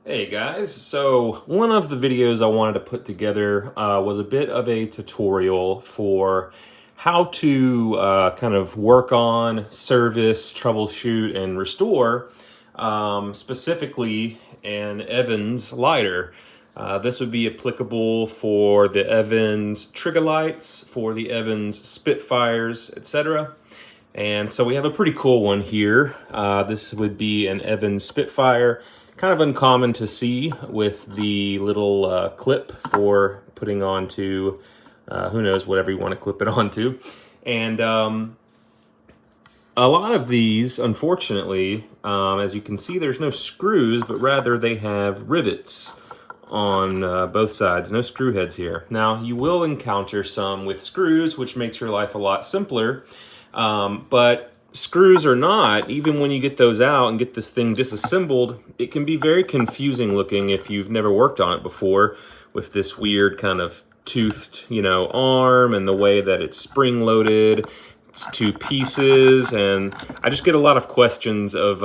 Hey guys, so one of the videos I wanted to put together was a bit of a tutorial for how to kind of work on, service, troubleshoot, and restore specifically an Evans lighter. This would be applicable for the Evans trigger lights, for the Evans Spitfires, etc. And so we have a pretty cool one here. This would be an Evans Spitfire. Kind of uncommon to see with the little clip for putting onto, who knows, whatever you want to clip it onto. And a lot of these, unfortunately, as you can see, there's no screws, but rather they have rivets on both sides, no screw heads here. Now, you will encounter some with screws, which makes your life a lot simpler, but screws or not, even when you get those out and get this thing disassembled, it can be very confusing looking if you've never worked on it before, with this weird kind of toothed, arm and the way that it's spring loaded. It's two pieces, and I just get a lot of questions of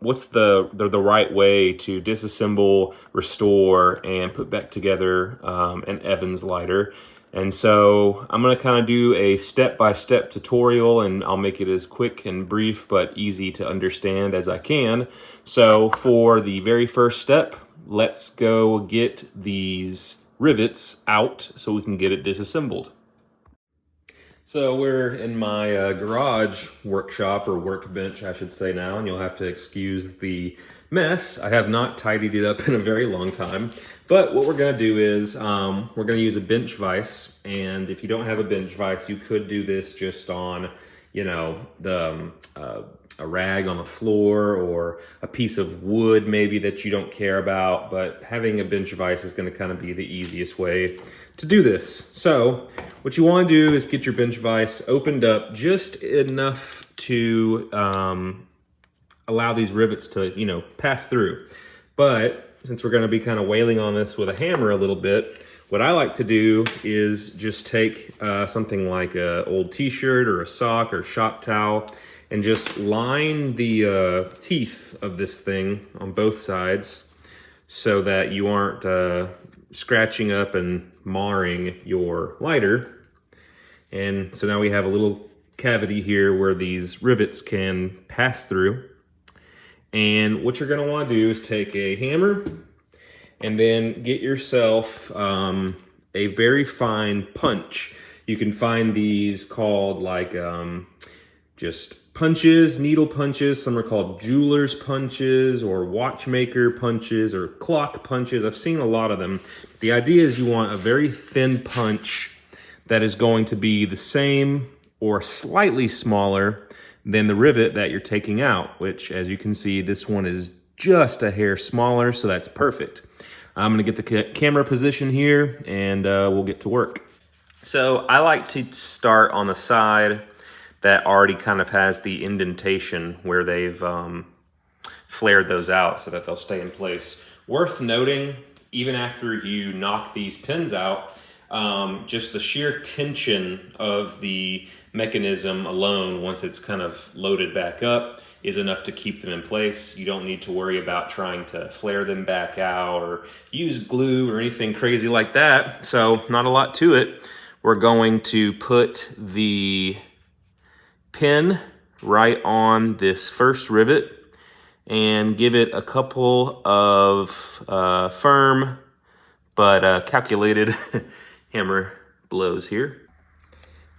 what's the right way to disassemble, restore, and put back together an Evans lighter. And so I'm going to kind of do a step-by-step tutorial, and I'll make it as quick and brief but easy to understand as I can. So for the very first step, let's go get these rivets out so we can get it disassembled. So we're in my garage workshop, or workbench I should say now, and you'll have to excuse the mess. I have not tidied it up in a very long time, but what we're going to do is we're going to use a bench vise. And if you don't have a bench vise, you could do this just on, a rag on the floor, or a piece of wood maybe that you don't care about, but having a bench vise is going to kind of be the easiest way to do this. So what you want to do is get your bench vise opened up just enough to allow these rivets to, pass through. But since we're going to be kind of wailing on this with a hammer a little bit, what I like to do is just take something like an old t-shirt or a sock or shop towel and just line the teeth of this thing on both sides so that you aren't scratching up and marring your lighter. And so now we have a little cavity here where these rivets can pass through. And what you're going to want to do is take a hammer and then get yourself a very fine punch. You can find these called like just punches, needle punches. Some are called jeweler's punches or watchmaker punches or clock punches. I've seen a lot of them. The idea is you want a very thin punch that is going to be the same or slightly smaller than the rivet that you're taking out, which, as you can see, this one is just a hair smaller, so that's perfect. I'm gonna get the camera position here, and we'll get to work. So I like to start on the side that already kind of has the indentation where they've flared those out so that they'll stay in place. Worth noting, even after you knock these pins out, just the sheer tension of the mechanism alone, once it's kind of loaded back up, is enough to keep them in place. You don't need to worry about trying to flare them back out or use glue or anything crazy like that. So not a lot to it. We're going to put the pin right on this first rivet and give it a couple of firm but calculated hammer blows here.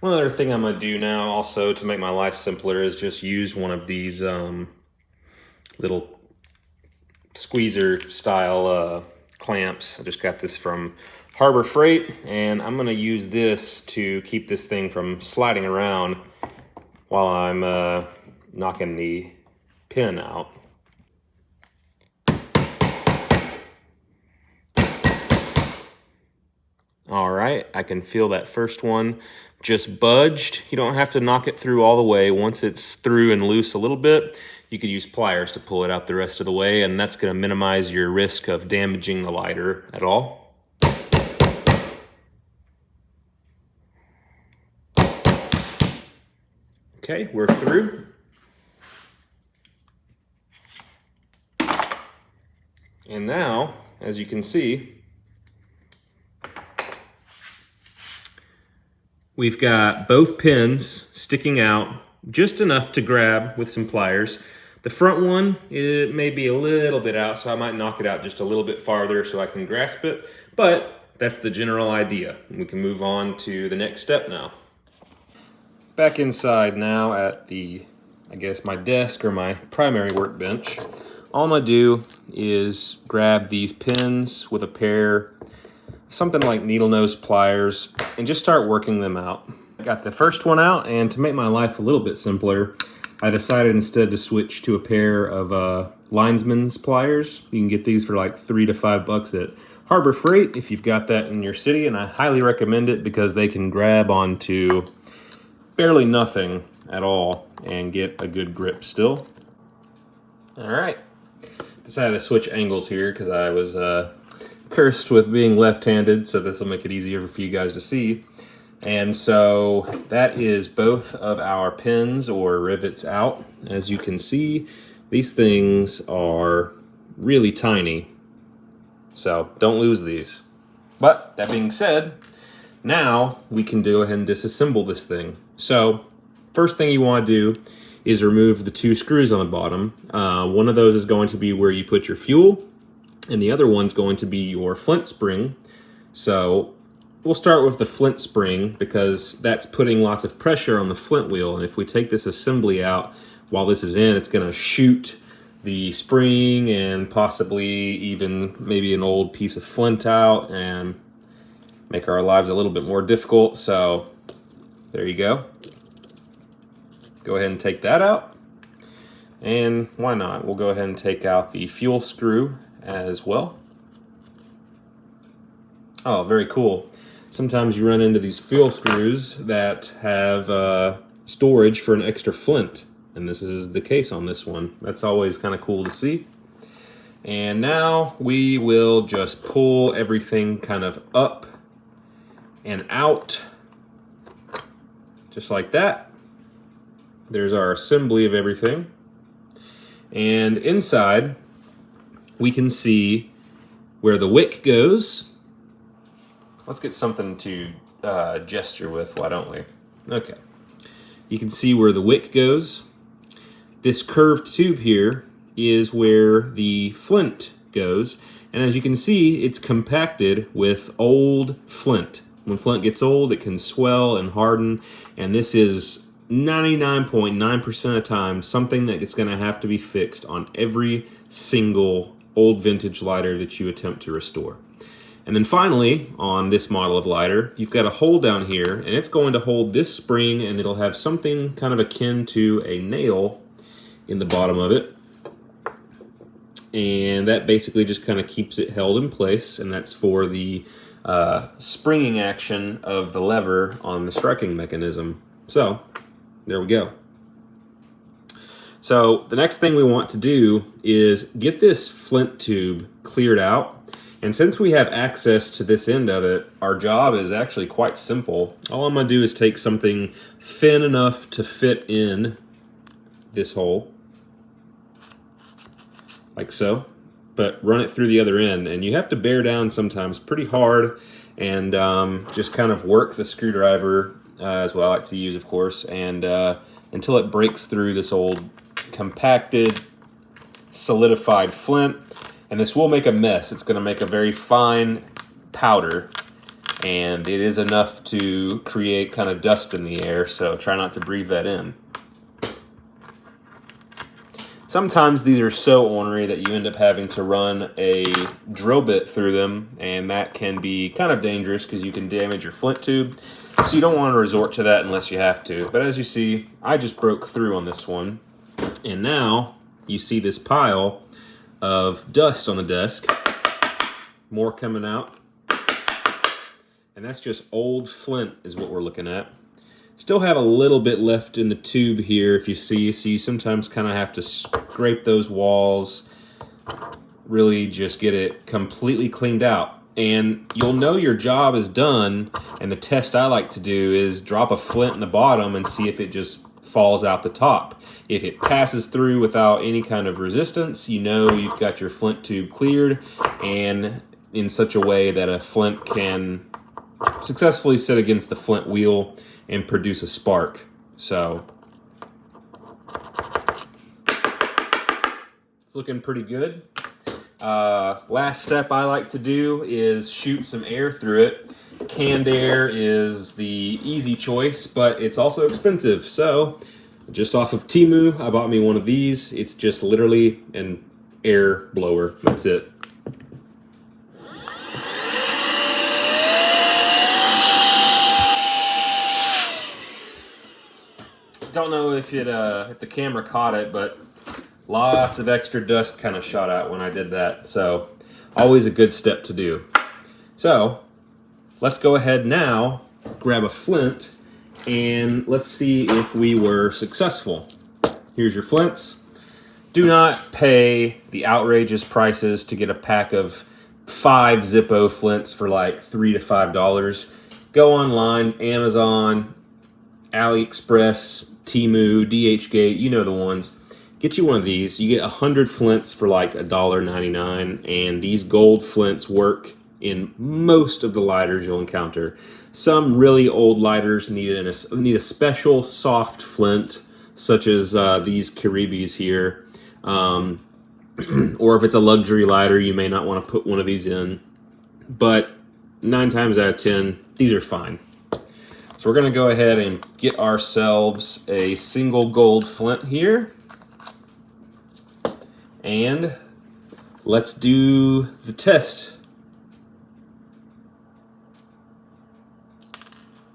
One other thing I'm gonna do now also to make my life simpler is just use one of these little squeezer style clamps. I just got this from Harbor Freight, and I'm gonna use this to keep this thing from sliding around while I'm knocking the pin out. All right, I can feel that first one just budged. You don't have to knock it through all the way. Once it's through and loose a little bit, you could use pliers to pull it out the rest of the way, and that's gonna minimize your risk of damaging the lighter at all. Okay, we're through. And now, as you can see, we've got both pins sticking out just enough to grab with some pliers. The front one, it may be a little bit out, so I might knock it out just a little bit farther so I can grasp it, but that's the general idea. We can move on to the next step now. Back inside now at the, I guess, my desk or my primary workbench. All I'm gonna do is grab these pins with a pair, something like needle nose pliers, and just start working them out. I got the first one out, and to make my life a little bit simpler, I decided instead to switch to a pair of linesman's pliers. You can get these for like $3 to $5 at Harbor Freight if you've got that in your city, and I highly recommend it because they can grab onto barely nothing at all and get a good grip still. All right, decided to switch angles here because I was cursed with being left-handed, so this will make it easier for you guys to see. And so that is both of our pins or rivets out. As you can see, these things are really tiny, so don't lose these. But that being said, now we can go ahead and disassemble this thing. So first thing you want to do is remove the 2 screws on the bottom. One of those is going to be where you put your fuel, and the other one's going to be your Flint spring. So we'll start with the Flint spring because that's putting lots of pressure on the Flint wheel, and if we take this assembly out while this is in, it's going to shoot the spring and possibly even maybe an old piece of Flint out and make our lives a little bit more difficult. So there you go. Go ahead and take that out. And why not? We'll go ahead and take out the fuel screw as well. Oh, very cool. Sometimes you run into these fuel screws that have storage for an extra Flint, and this is the case on this one. That's always kind of cool to see. And now we will just pull everything kind of up and out, just like that. There's our assembly of everything. And inside, we can see where the wick goes. Let's get something to gesture with, why don't we? Okay. You can see where the wick goes. This curved tube here is where the Flint goes. And as you can see, it's compacted with old Flint. When Flint gets old, it can swell and harden. And this is 99.9% of the time something that is going to have to be fixed on every single old vintage lighter that you attempt to restore. And then finally, on this model of lighter, you've got a hole down here, and it's going to hold this spring, and it'll have something kind of akin to a nail in the bottom of it. And that basically just kind of keeps it held in place, and that's for the springing action of the lever on the striking mechanism. So there we go. So the next thing we want to do is get this Flint tube cleared out. And since we have access to this end of it, our job is actually quite simple. All I'm gonna do is take something thin enough to fit in this hole, like so, but run it through the other end. And you have to bear down sometimes pretty hard and just kind of work the screwdriver, is what I like to use, of course, and until it breaks through this old compacted, solidified Flint. And this will make a mess. It's going to make a very fine powder, and it is enough to create kind of dust in the air, so try not to breathe that in. Sometimes these are so ornery that you end up having to run a drill bit through them, and that can be kind of dangerous because you can damage your Flint tube. So you don't want to resort to that unless you have to. But as you see, I just broke through on this one, and now you see this pile of dust on the desk, more coming out, and that's just old Flint is what we're looking at. Still have a little bit left in the tube here, if you see, so you sometimes kind of have to scrape those walls, really just get it completely cleaned out. And you'll know your job is done, and the test I like to do is drop a Flint in the bottom and see if it just falls out the top. If it passes through without any kind of resistance, you know you've got your flint tube cleared, and in such a way that a flint can successfully sit against the flint wheel and produce a spark. So it's looking pretty good. Last step I like to do is shoot some air through it. Canned air is the easy choice, but it's also expensive. So just off of Temu, I bought me one of these. It's just literally an air blower. That's it. Don't know if the camera caught it, but lots of extra dust kind of shot out when I did that. So always a good step to do. So let's go ahead now, grab a flint, and let's see if we were successful. Here's your flints. Do not pay the outrageous prices to get a pack of 5 Zippo flints for like $3 to $5. Go online, Amazon, AliExpress, Temu, DHgate, you know the ones. Get you one of these. You get 100 flints for like $1.99, and these gold flints work in most of the lighters you'll encounter. Some really old lighters need a special soft flint, such as these Caribbees here. Or if it's a luxury lighter, you may not want to put one of these in. But 9 times out of 10, these are fine. So we're going to go ahead and get ourselves a single gold flint here. And let's do the test.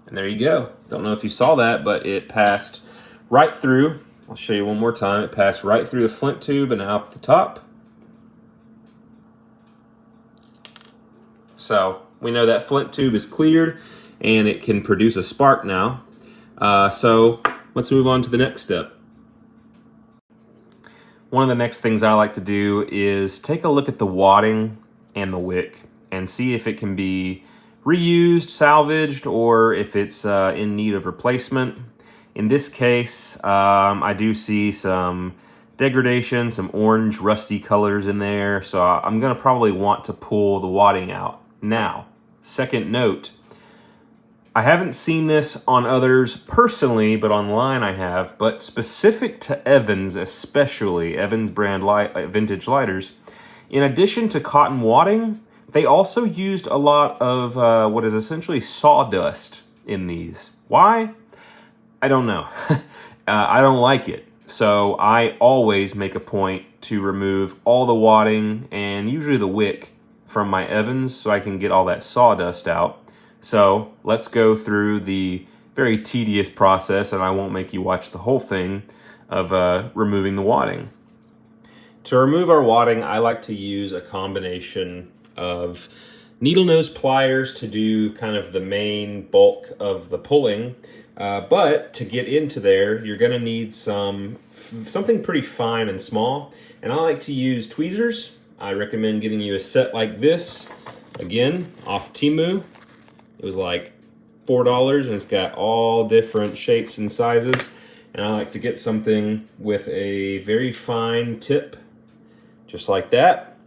And there you go. Don't know if you saw that, but it passed right through. I'll show you one more time. It passed right through the flint tube and out the top. So we know that flint tube is cleared and it can produce a spark now. So let's move on to the next step. One of the next things I like to do is take a look at the wadding and the wick and see if it can be reused, salvaged, or if it's in need of replacement. In this case, I do see some degradation, some orange rusty colors in there, so I'm gonna probably want to pull the wadding out. Now, second note, I haven't seen this on others personally, but online I have, but specific to Evans especially, Evans brand vintage lighters, in addition to cotton wadding, they also used a lot of what is essentially sawdust in these. Why? I don't know. I don't like it. So I always make a point to remove all the wadding and usually the wick from my Evans so I can get all that sawdust out. So let's go through the very tedious process, and I won't make you watch the whole thing, of removing the wadding. To remove our wadding, I like to use a combination of needle nose pliers to do kind of the main bulk of the pulling. But to get into there, you're gonna need something pretty fine and small. And I like to use tweezers. I recommend getting you a set like this. Again, off Temu. It was like $4 and it's got all different shapes and sizes. And I like to get something with a very fine tip, just like that.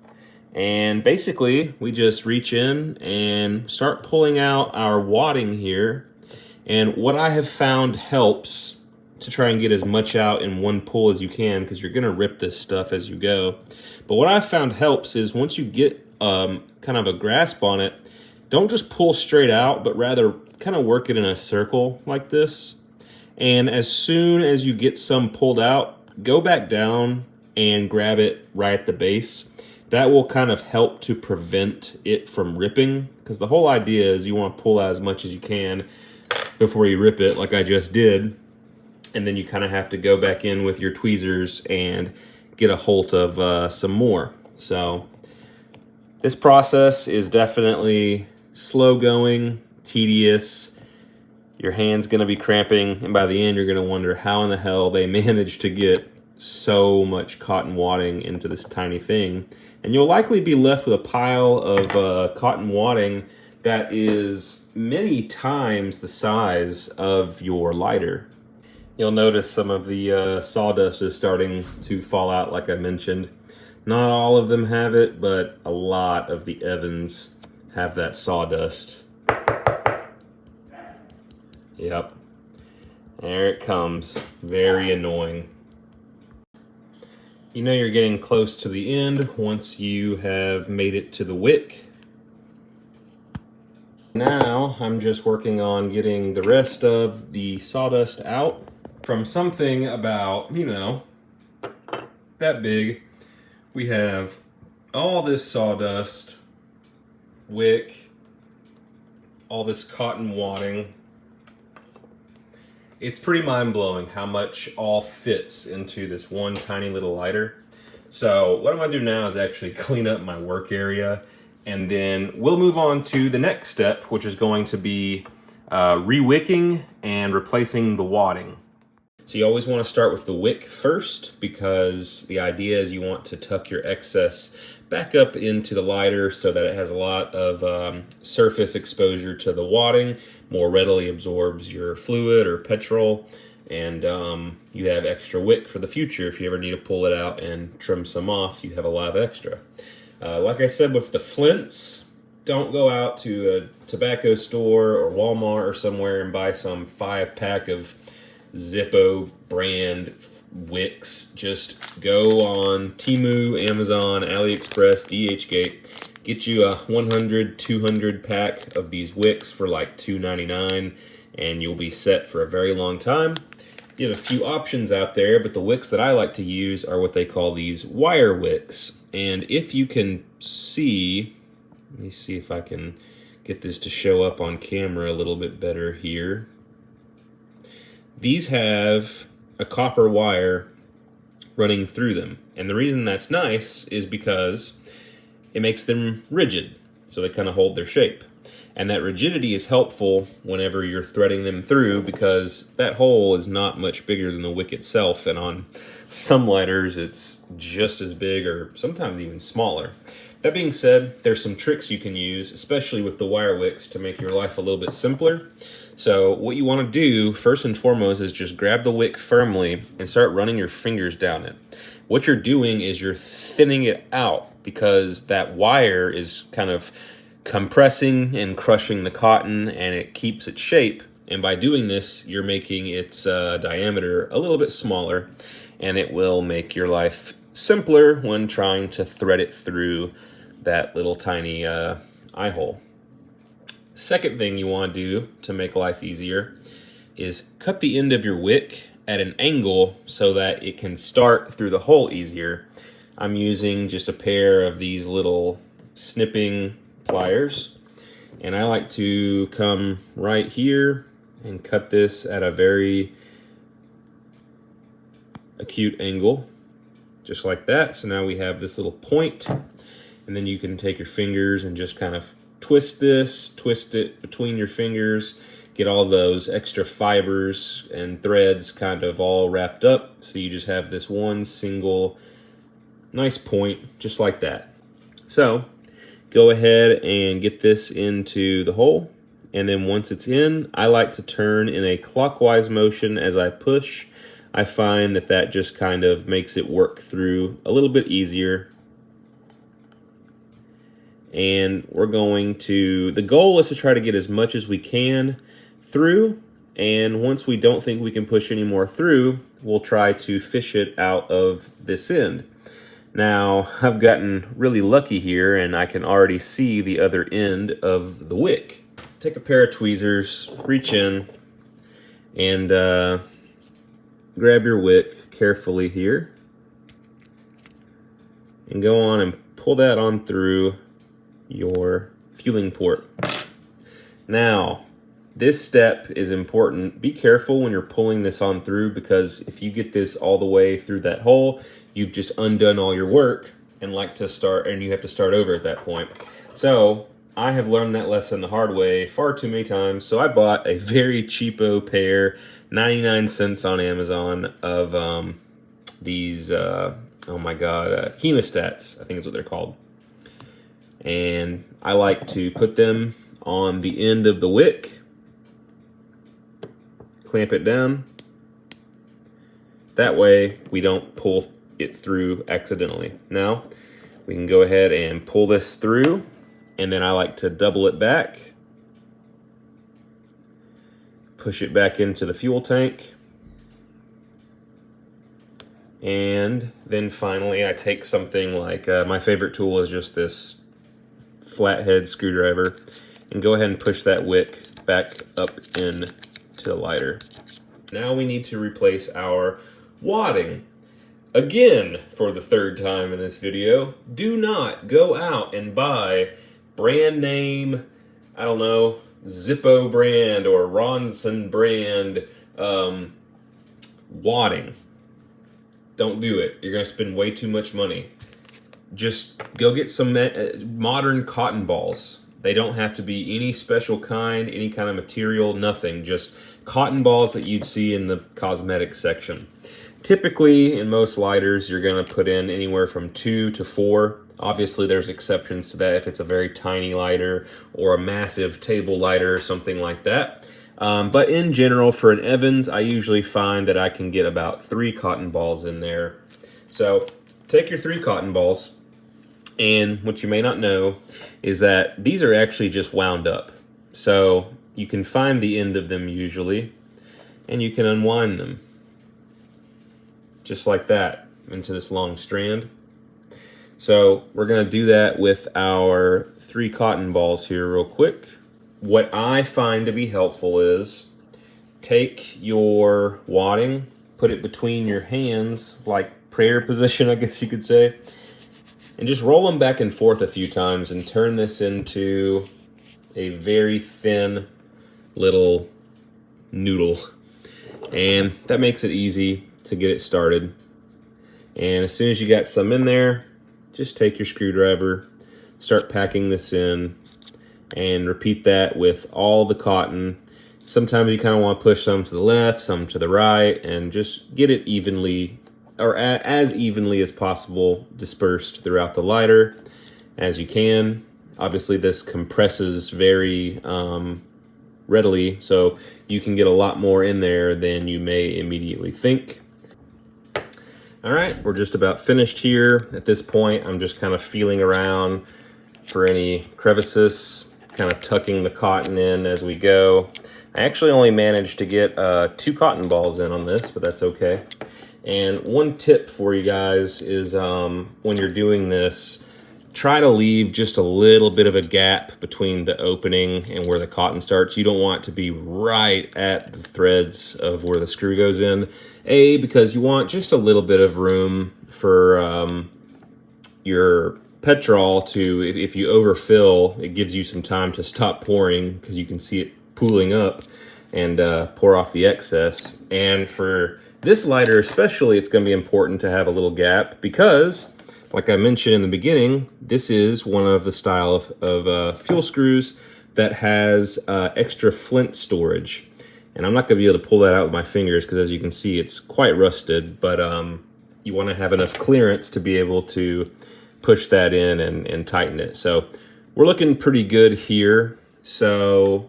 And basically, we just reach in and start pulling out our wadding here. And what I have found helps to try and get as much out in one pull as you can, because you're gonna rip this stuff as you go. But what I've found helps is once you get kind of a grasp on it, don't just pull straight out, but rather kind of work it in a circle like this. And as soon as you get some pulled out, go back down and grab it right at the base. That will kind of help to prevent it from ripping, because the whole idea is you want to pull out as much as you can before you rip it, like I just did. And then you kind of have to go back in with your tweezers and get a hold of some more. So this process is definitely slow going, tedious. Your hand's gonna be cramping, and by the end you're gonna wonder how in the hell they managed to get so much cotton wadding into this tiny thing. And you'll likely be left with a pile of cotton wadding that is many times the size of your lighter. You'll notice some of the sawdust is starting to fall out, like I mentioned. Not all of them have it, but a lot of the ovens have that sawdust. Yep. There it comes. Very annoying. You know you're getting close to the end once you have made it to the wick. Now I'm just working on getting the rest of the sawdust out from something about, you know, that big. We have all this sawdust, wick, all this cotton wadding. It's pretty mind-blowing how much all fits into this one tiny little lighter. So what I'm gonna do now is actually clean up my work area, and then we'll move on to the next step, which is going to be re-wicking and replacing the wadding. So you always want to start with the wick first, because the idea is you want to tuck your excess back up into the lighter so that it has a lot of surface exposure to the wadding, more readily absorbs your fluid or petrol, and you have extra wick for the future. If you ever need to pull it out and trim some off, you have a lot of extra. Like I said with the Flints, don't go out to a tobacco store or Walmart or somewhere and buy some 5-pack of Zippo brand wicks. Just go on Temu, Amazon, AliExpress, DHgate, get you a 100, 200 pack of these wicks for like $2.99, and you'll be set for a very long time. You have a few options out there, but the wicks that I like to use are what they call these wire wicks. And if you can see, let me see if I can get this to show up on camera a little bit better here. These have a copper wire running through them. And the reason that's nice is because it makes them rigid, so they kind of hold their shape. And that rigidity is helpful whenever you're threading them through, because that hole is not much bigger than the wick itself, and on some lighters it's just as big or sometimes even smaller. That being said, there's some tricks you can use, especially with the wire wicks, to make your life a little bit simpler. So what you want to do first and foremost is just grab the wick firmly and start running your fingers down it. What you're doing is you're thinning it out, because that wire is kind of compressing and crushing the cotton, and it keeps its shape. And by doing this, you're making its diameter a little bit smaller, and it will make your life simpler when trying to thread it through that little tiny eye hole. Second thing you want to do to make life easier is cut the end of your wick at an angle so that it can start through the hole easier. I'm using just a pair of these little snipping pliers, and I like to come right here and cut this at a very acute angle, just like that. So now we have this little point, and then you can take your fingers and just kind of twist it between your fingers, get all those extra fibers and threads kind of all wrapped up, so you just have this one single nice point, just like that. So go ahead and get this into the hole, and then once it's in, I like to turn in a clockwise motion as I push. I find that that just kind of makes it work through a little bit easier. And we're going to, the goal is to try to get as much as we can through, and once we don't think we can push any more through, we'll try to fish it out of this end. Now, I've gotten really lucky here, and I can already see the other end of the wick. Take a pair of tweezers, reach in, and grab your wick carefully here, and go on and pull that on through your fueling port. Now, this step is important. Be careful when you're pulling this on through, because if you get this all the way through that hole, you've just undone all your work and you have to start over at that point. So I have learned that lesson the hard way far too many times. So I bought a very cheapo pair, 99 cents on Amazon, of these, oh my God, hemostats, I think is what they're called. And I like to put them on the end of the wick, clamp it down, That way we don't pull it through accidentally. Now we can go ahead and pull this through, and then I like to double it back, push it back into the fuel tank, and then finally I take something like, my favorite tool is just this flathead screwdriver, and go ahead and push that wick back up into the lighter. Now we need to replace our wadding. Again, for the third time in this video, do not go out and buy brand name, I don't know, Zippo brand or Ronson brand wadding. Don't do it. You're going to spend way too much money. Just go get some modern cotton balls. They don't have to be any special kind, any kind of material, nothing. Just cotton balls that you'd see in the cosmetics section. Typically, in most lighters, you're going to put in anywhere from 2 to 4. Obviously, there's exceptions to that if it's a very tiny lighter or a massive table lighter or something like that. But in general, for an Evans, I usually find that I can get about 3 cotton balls in there. So take your 3 cotton balls, and what you may not know is that these are actually just wound up. So you can find the end of them usually, and you can unwind them. Just like that, into this long strand. So we're going to do that with our 3 cotton balls here real quick. What I find to be helpful is take your wadding, put it between your hands, like prayer position, I guess you could say, and just roll them back and forth a few times and turn this into a very thin little noodle. And that makes it easy to get it started. And as soon as you got some in there, just take your screwdriver, start packing this in, and repeat that with all the cotton. Sometimes you kind of want to push some to the left, some to the right, and just get it evenly, or as evenly as possible, dispersed throughout the lighter as you can. Obviously this compresses very readily, so you can get a lot more in there than you may immediately think. All right, we're just about finished here. At this point, I'm just kind of feeling around for any crevices, kind of tucking the cotton in as we go. I actually only managed to get 2 cotton balls in on this, but that's okay. And one tip for you guys is when you're doing this, try to leave just a little bit of a gap between the opening and where the cotton starts. You don't want it to be right at the threads of where the screw goes in. Because you want just a little bit of room for your petrol to, if you overfill, it gives you some time to stop pouring because you can see it pooling up and pour off the excess. And for this lighter especially, it's going to be important to have a little gap because, like I mentioned in the beginning, this is one of the style of fuel screws that has extra Flint storage. And I'm not going to be able to pull that out with my fingers because, as you can see, it's quite rusted. But you want to have enough clearance to be able to push that in and tighten it. So we're looking pretty good here. So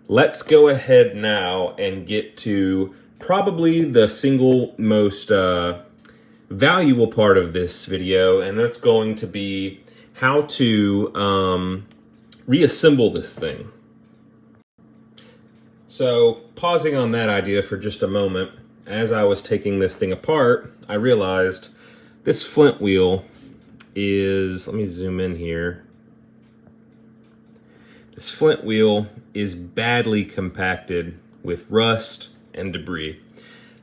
let's go ahead now and get to probably the single most valuable part of this video, and that's going to be how to reassemble this thing. So pausing on that idea for just a moment, as I was taking this thing apart, I realized this Flint wheel is, let me zoom in here. This Flint wheel is badly compacted with rust and debris.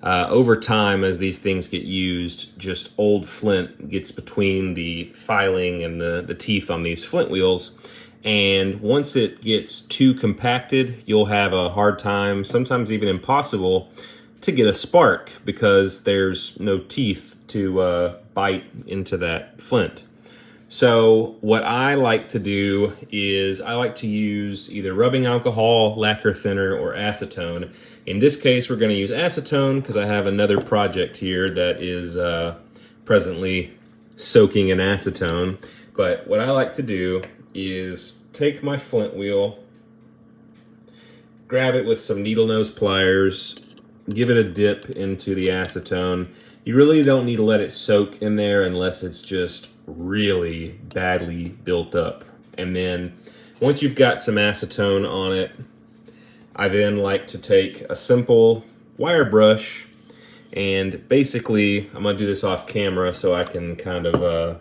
Over time, as these things get used, just old Flint gets between the filing and the teeth on these Flint wheels. And once it gets too compacted, you'll have a hard time, sometimes even impossible, to get a spark because there's no teeth to bite into that Flint. So what I like to do is I like to use either rubbing alcohol, lacquer thinner, or acetone. In this case, we're going to use acetone because I have another project here that is presently soaking in acetone. But what I like to do is take my Flint wheel, grab it with some needle nose pliers, give it a dip into the acetone. You really don't need to let it soak in there unless it's just really badly built up. And then once you've got some acetone on it, I then like to take a simple wire brush, and basically I'm gonna do this off camera so I can kind of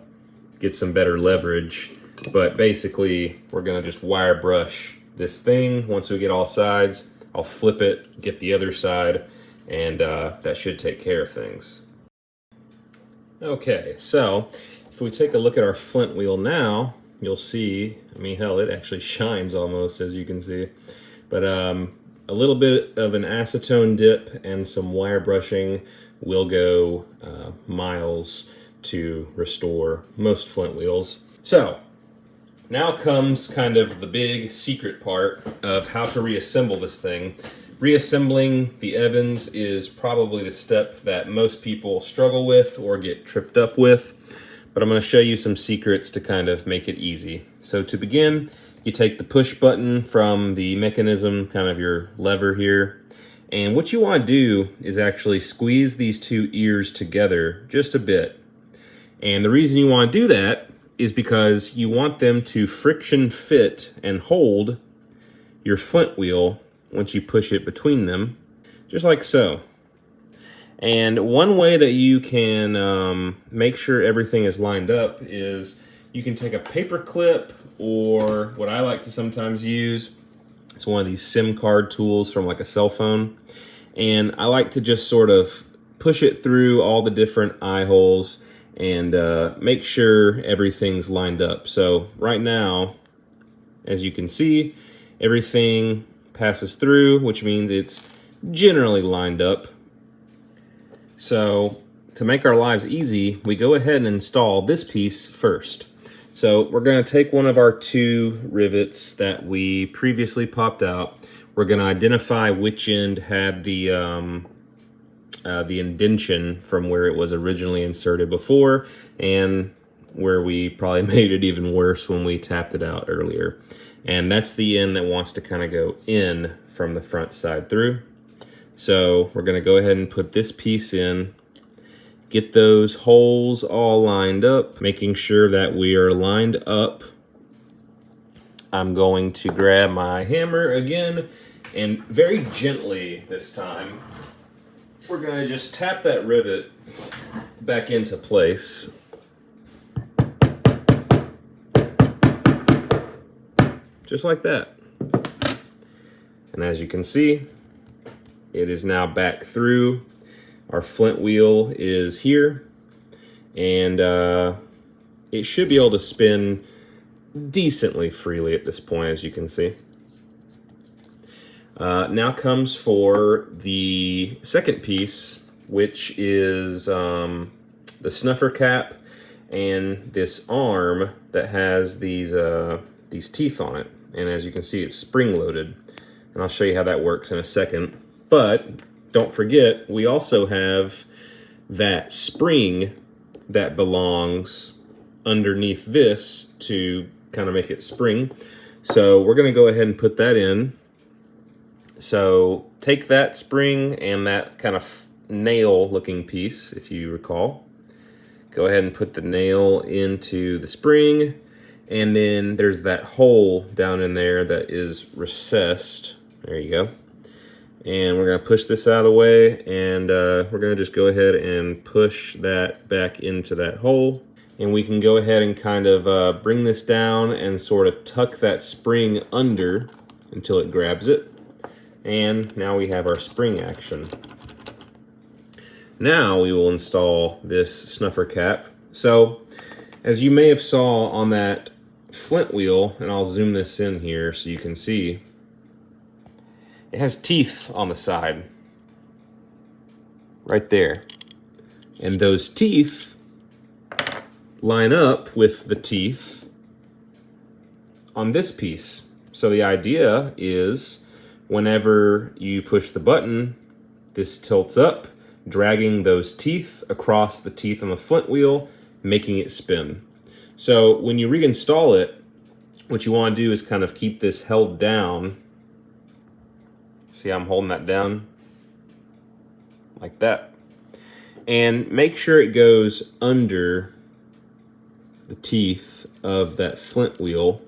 get some better leverage. But basically we're gonna just wire brush this thing. Once we get all sides, I'll flip it, get the other side, and that should take care of things. Okay, so if we take a look at our Flint wheel now, you'll see, I mean, hell, it actually shines almost, as you can see. But a little bit of an acetone dip and some wire brushing will go miles to restore most Flint wheels. So now comes kind of the big secret part of how to reassemble this thing. Reassembling the Evans is probably the step that most people struggle with or get tripped up with, but I'm going to show you some secrets to kind of make it easy. So to begin, you take the push button from the mechanism, kind of your lever here, and what you want to do is actually squeeze these two ears together just a bit. And the reason you want to do that is because you want them to friction fit and hold your Flint wheel once you push it between them, just like so. And one way that you can make sure everything is lined up is you can take a paper clip, or what I like to sometimes use, it's one of these SIM card tools from like a cell phone. And I like to just sort of push it through all the different eye holes and make sure everything's lined up. So right now, as you can see, everything passes through, which means it's generally lined up. So to make our lives easy, we go ahead and install this piece first. So we're going to take one of our two rivets that we previously popped out. We're going to identify which end had the indentation from where it was originally inserted before, and where we probably made it even worse when we tapped it out earlier. And that's the end that wants to kind of go in from the front side through. So we're going to go ahead and put this piece in, get those holes all lined up, making sure that we are lined up. I'm going to grab my hammer again, and very gently this time, we're going to just tap that rivet back into place. Just like that. And as you can see, it is now back through. Our Flint wheel is here, and it should be able to spin decently freely at this point, as you can see. Now comes for the second piece, which is the snuffer cap and this arm that has these teeth on it. And as you can see, it's spring-loaded. And I'll show you how that works in a second. But don't forget, we also have that spring that belongs underneath this to kind of make it spring. So we're going to go ahead and put that in. So take that spring and that kind of nail looking piece, if you recall. Go ahead and put the nail into the spring. And then there's that hole down in there that is recessed. There you go. And we're going to push this out of the way, and we're going to just go ahead and push that back into that hole. And we can go ahead and kind of bring this down and sort of tuck that spring under until it grabs it. And now we have our spring action. Now we will install this snuffer cap. So as you may have saw on that Flint wheel, and I'll zoom this in here so you can see, it has teeth on the side, right there. And those teeth line up with the teeth on this piece. So the idea is whenever you push the button, this tilts up, dragging those teeth across the teeth on the Flint wheel, making it spin. So when you reinstall it, what you want to do is kind of keep this held down. See how I'm holding that down? like that. And make sure it goes under the teeth of that flint wheel.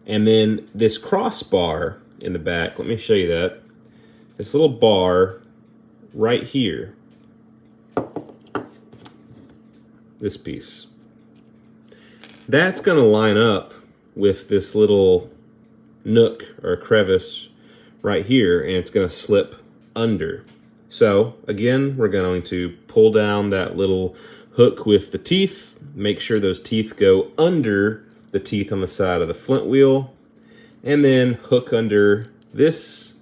And then this crossbar in the back, let me show you that. This little bar right here, this piece, that's gonna line up with this little nook or crevice right here, and it's gonna slip under. So again, we're going to pull down that little hook with the teeth, make sure those teeth go under the teeth on the side of the flint wheel, and then hook under this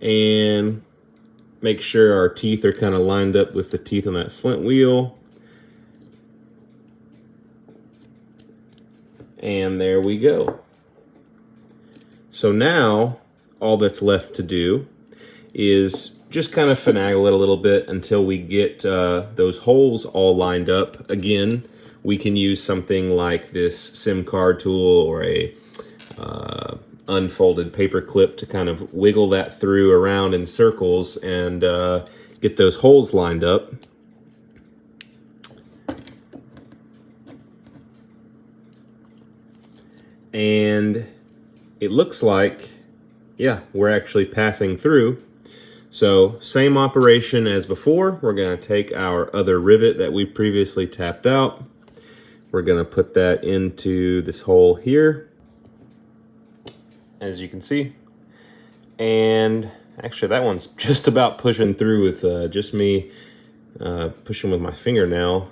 and make sure our teeth are kind of lined up with the teeth on that flint wheel. And there we go. So now all that's left to do is just kind of finagle it a little bit until we get those holes all lined up. Again, we can use something like this SIM card tool or a unfolded paper clip to kind of wiggle that through around in circles and get those holes lined up. And it looks like, yeah, we're actually passing through. So same operation as before. We're going to take our other rivet that we previously tapped out. We're going to put that into this hole here, as you can see. And actually that one's just about pushing through with just me pushing with my fingernail.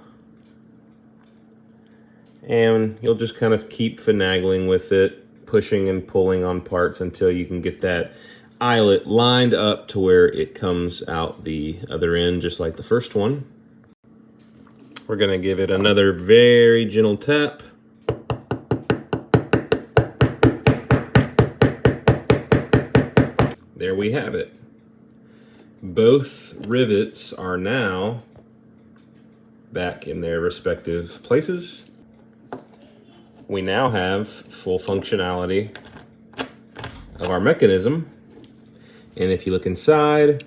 And you'll just kind of keep finagling with it, pushing and pulling on parts until you can get that eyelet lined up to where it comes out the other end, just like the first one. We're gonna give it another very gentle tap. There we have it. Both rivets are now back in their respective places. We now have full functionality of our mechanism. And if you look inside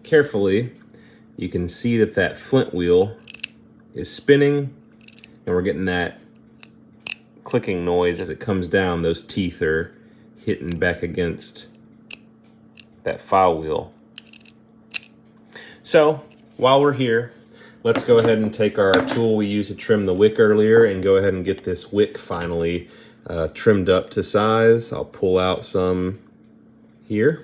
carefully, you can see that that flint wheel is spinning, and we're getting that clicking noise as it comes down. Those teeth are hitting back against that file wheel. So while we're here, let's go ahead and take our tool we used to trim the wick earlier and go ahead and get this wick finally trimmed up to size. I'll pull out some here.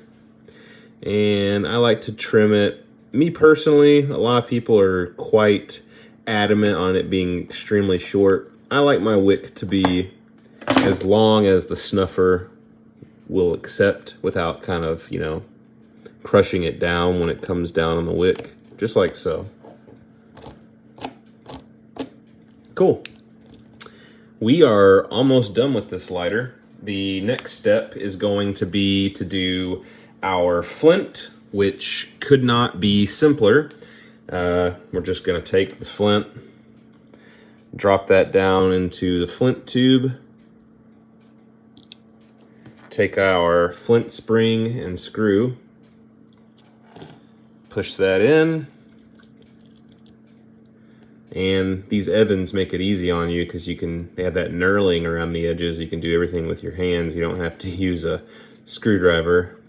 And I like to trim it. Me personally, a lot of people are quite adamant on it being extremely short. I like my wick to be as long as the snuffer will accept without kind of, you know, crushing it down when it comes down on the wick, just like so. Cool. We are almost done with this lighter. The next step is going to be to do our flint, which could not be simpler. We're just going to take the flint, drop that down into the flint tube, take our flint spring and screw, push that in, and these Evans make it easy on you because they have that knurling around the edges. You can do everything with your hands. You don't have to use a screwdriver.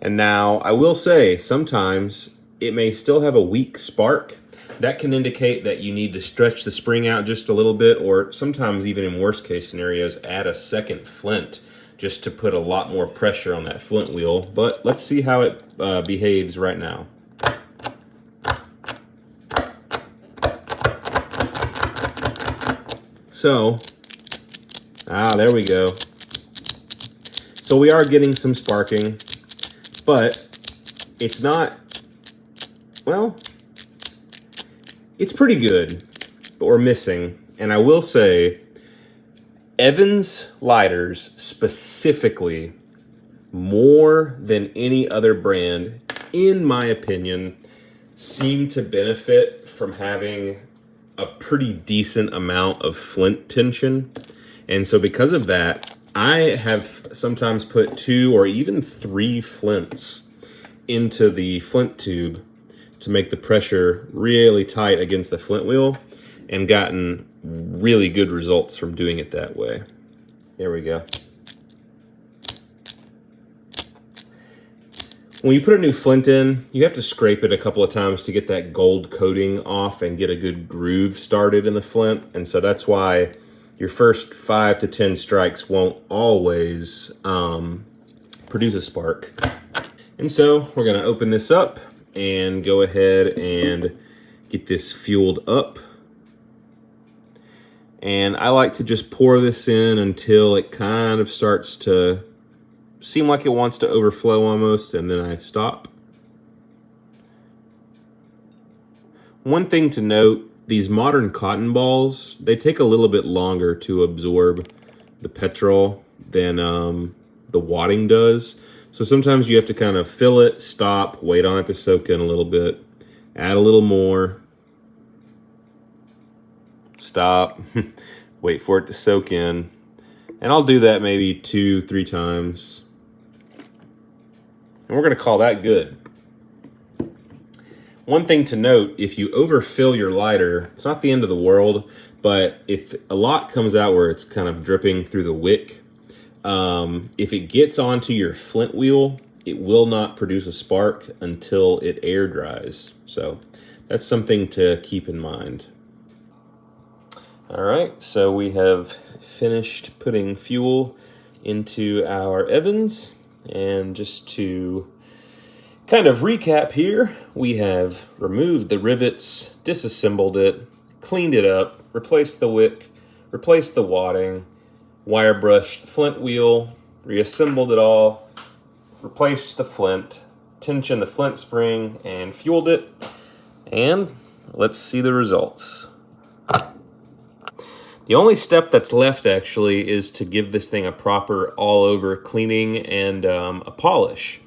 And now, I will say, sometimes it may still have a weak spark. That can indicate that you need to stretch the spring out just a little bit, or sometimes even in worst case scenarios, add a second flint just to put a lot more pressure on that flint wheel. But let's see how it behaves right now. So, there we go. So we are getting some sparking. But it's not, well, it's pretty good, but we're missing. And I will say, Evans lighters specifically, more than any other brand, in my opinion, seem to benefit from having a pretty decent amount of flint tension. And so because of that, I have sometimes put 2 or even 3 flints into the flint tube to make the pressure really tight against the flint wheel, and gotten really good results from doing it that way. There we go. When you put a new flint in, you have to scrape it a couple of times to get that gold coating off and get a good groove started in the flint. And so that's why your first 5 to 10 strikes won't always produce a spark. And so we're gonna open this up and go ahead and get this fueled up. And I like to just pour this in until it kind of starts to seem like it wants to overflow almost, and then I stop. One thing to note, these modern cotton balls, they take a little bit longer to absorb the petrol than the wadding does. So sometimes you have to kind of fill it, stop, wait on it to soak in a little bit, add a little more, stop, wait for it to soak in. And I'll do that maybe 2-3 times. And we're gonna call that good. One thing to note, if you overfill your lighter, it's not the end of the world, but if a lot comes out where it's kind of dripping through the wick, if it gets onto your flint wheel, it will not produce a spark until it air dries. So that's something to keep in mind. All right, so we have finished putting fuel into our ovens. And just to kind of recap here, we have removed the rivets, disassembled it, cleaned it up, replaced the wick, replaced the wadding, wire brushed the flint wheel, reassembled it all, replaced the flint, tensioned the flint spring, and fueled it. And let's see the results. The only step that's left actually is to give this thing a proper all-over cleaning and a polish.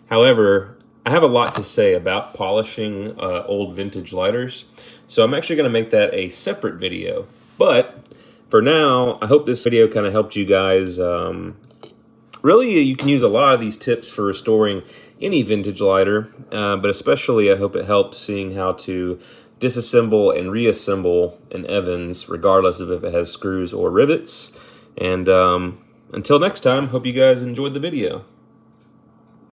However, I have a lot to say about polishing old vintage lighters, so I'm actually going to make that a separate video. But for now, I hope this video kind of helped you guys. Really, you can use a lot of these tips for restoring any vintage lighter, but especially I hope it helped seeing how to disassemble and reassemble an Evans, regardless of if it has screws or rivets. And until next time, hope you guys enjoyed the video.